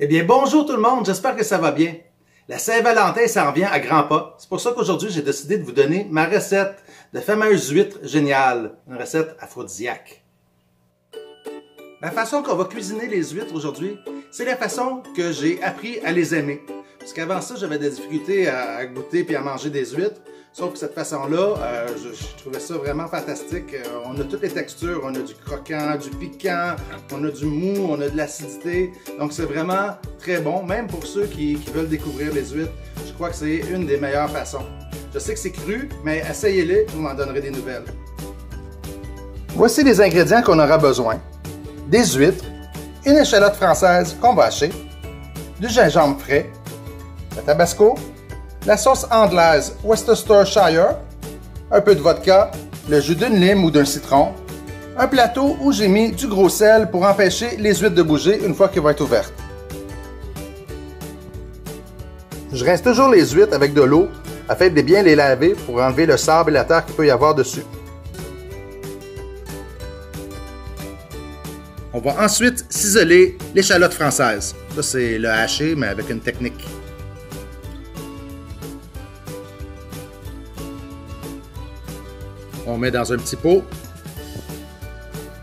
Eh bien, bonjour tout le monde, j'espère que ça va bien. La Saint-Valentin s'en vient à grands pas. C'est pour ça qu'aujourd'hui, j'ai décidé de vous donner ma recette de fameuses huîtres géniales. Une recette aphrodisiaque. La façon qu'on va cuisiner les huîtres aujourd'hui, c'est la façon que j'ai appris à les aimer. Parce qu'avant ça, j'avais des difficultés à goûter puis à manger des huîtres. Sauf que cette façon-là, je trouvais ça vraiment fantastique. On a toutes les textures, on a du croquant, du piquant, on a du mou, on a de l'acidité. Donc c'est vraiment très bon, même pour ceux qui veulent découvrir les huîtres. Je crois que c'est une des meilleures façons. Je sais que c'est cru, mais essayez-les, vous m'en donnerez des nouvelles. Voici les ingrédients qu'on aura besoin. Des huîtres, une échalote française qu'on va hacher, du gingembre frais, le tabasco, la sauce anglaise Worcestershire, un peu de vodka, le jus d'une lime ou d'un citron, un plateau où j'ai mis du gros sel pour empêcher les huîtres de bouger une fois qu'elles vont être ouvertes. Je rince toujours les huîtres avec de l'eau afin de bien les laver pour enlever le sable et la terre qu'il peut y avoir dessus. On va ensuite ciseler l'échalote française. Ça, c'est le haché, mais avec une technique. On met dans un petit pot,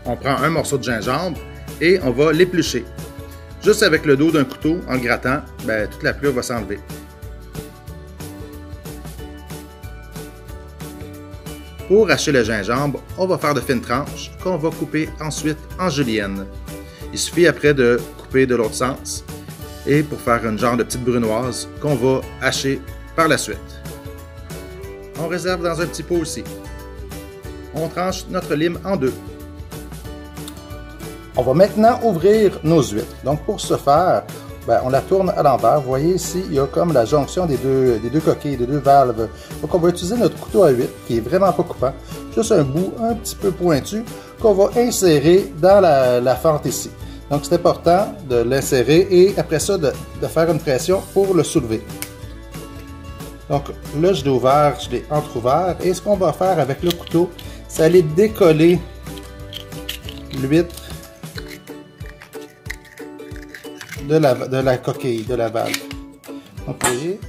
on prend un morceau de gingembre et on va l'éplucher. Juste avec le dos d'un couteau, en le grattant, toute la pelure va s'enlever. Pour hacher le gingembre, on va faire de fines tranches qu'on va couper ensuite en julienne. Il suffit après de couper de l'autre sens et pour faire une genre de petite brunoise qu'on va hacher par la suite. On réserve dans un petit pot aussi. On tranche notre lime en deux. On va maintenant ouvrir nos huîtres. Donc pour ce faire, on la tourne à l'envers. Vous voyez ici, il y a comme la jonction des deux coquilles, des deux valves. Donc on va utiliser notre couteau à huîtres qui est vraiment pas coupant. Juste un bout un petit peu pointu qu'on va insérer dans la fente ici. Donc c'est important de l'insérer et après ça de faire une pression pour le soulever. Donc là je l'ai ouvert, je l'ai entrouvert et ce qu'on va faire avec le couteau, c'est aller décoller l'huître de la coquille, de la valve. Donc vous voyez,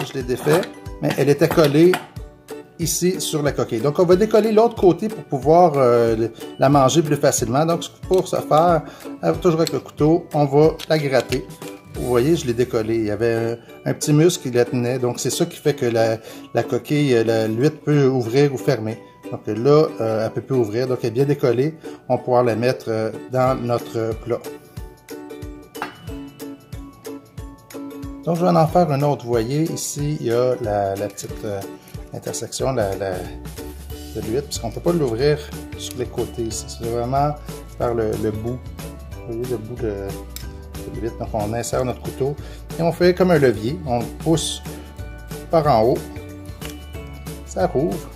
je l'ai défait, mais elle était collée ici sur la coquille. Donc on va décoller l'autre côté pour pouvoir la manger plus facilement. Donc pour ce faire, toujours avec le couteau, on va la gratter. Vous voyez, je l'ai décollé. Il y avait un petit muscle qui la tenait. Donc c'est ça qui fait que la coquille, l'huître peut ouvrir ou fermer. Donc là, elle ne peut plus ouvrir. Donc elle est bien décollée. On va pouvoir la mettre dans notre plat. Donc je vais en faire un autre. Vous voyez, ici, il y a la petite intersection de l'huître, puisqu'on ne peut pas l'ouvrir sur les côtés ici. C'est vraiment par le bout. Vous voyez le bout de l'huître. Donc on insère notre couteau et on fait comme un levier. On pousse par en haut. Ça rouvre.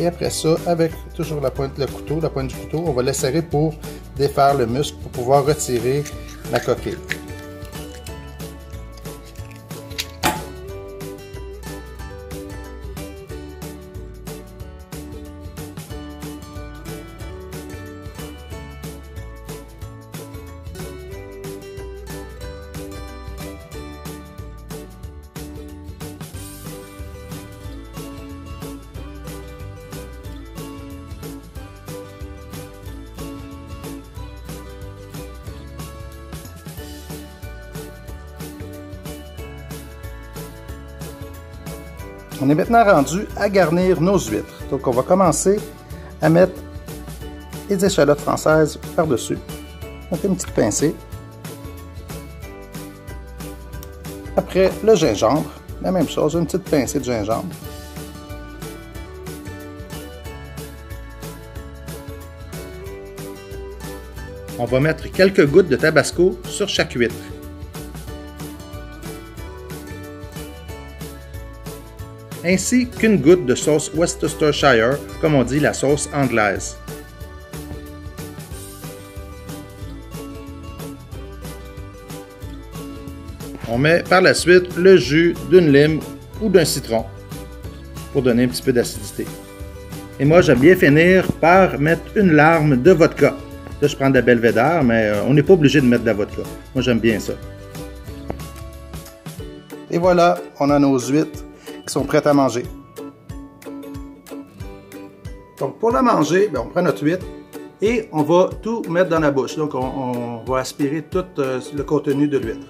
Et après ça, avec toujours la pointe du couteau, on va le serrer pour défaire le muscle pour pouvoir retirer la coquille. On est maintenant rendu à garnir nos huîtres. Donc on va commencer à mettre les échalotes françaises par-dessus. On fait une petite pincée. Après le gingembre, la même chose, une petite pincée de gingembre. On va mettre quelques gouttes de tabasco sur chaque huître. Ainsi qu'une goutte de sauce Worcestershire, comme on dit la sauce anglaise. On met par la suite le jus d'une lime ou d'un citron pour donner un petit peu d'acidité. Et moi, j'aime bien finir par mettre une larme de vodka. Là, je prends de la belvédère, mais on n'est pas obligé de mettre de la vodka. Moi, j'aime bien ça. Et voilà, on a nos huîtres qui sont prêtes à manger. Donc pour la manger, on prend notre huître et on va tout mettre dans la bouche. Donc on va aspirer tout le contenu de l'huître.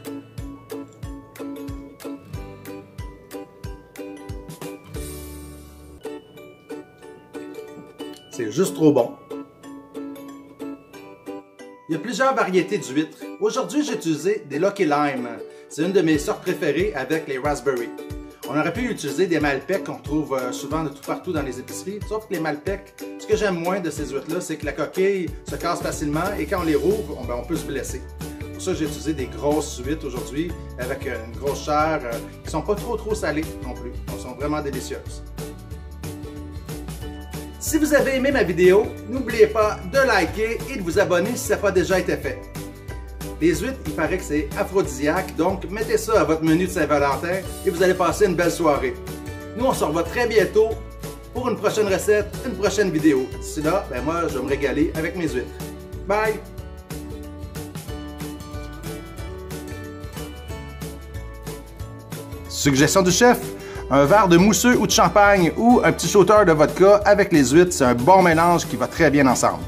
C'est juste trop bon. Il y a plusieurs variétés d'huîtres. Aujourd'hui, j'ai utilisé des Lucky Lime. C'est une de mes sortes préférées avec les raspberries. On aurait pu utiliser des Malpeques qu'on trouve souvent de tout partout dans les épiceries, sauf que les Malpeques, ce que j'aime moins de ces huîtres-là, c'est que la coquille se casse facilement et quand on les rouvre, on peut se blesser. Pour ça, j'ai utilisé des grosses huîtres aujourd'hui avec une grosse chair qui ne sont pas trop salées non plus. Elles sont vraiment délicieuses. Si vous avez aimé ma vidéo, n'oubliez pas de liker et de vous abonner si ça n'a pas déjà été fait. Les huîtres, il paraît que c'est aphrodisiaque, donc mettez ça à votre menu de Saint-Valentin et vous allez passer une belle soirée. Nous, on se revoit très bientôt pour une prochaine recette, une prochaine vidéo. D'ici là, moi, je vais me régaler avec mes huîtres. Bye! Suggestion du chef, un verre de mousseux ou de champagne ou un petit shooter de vodka avec les huîtres, c'est un bon mélange qui va très bien ensemble.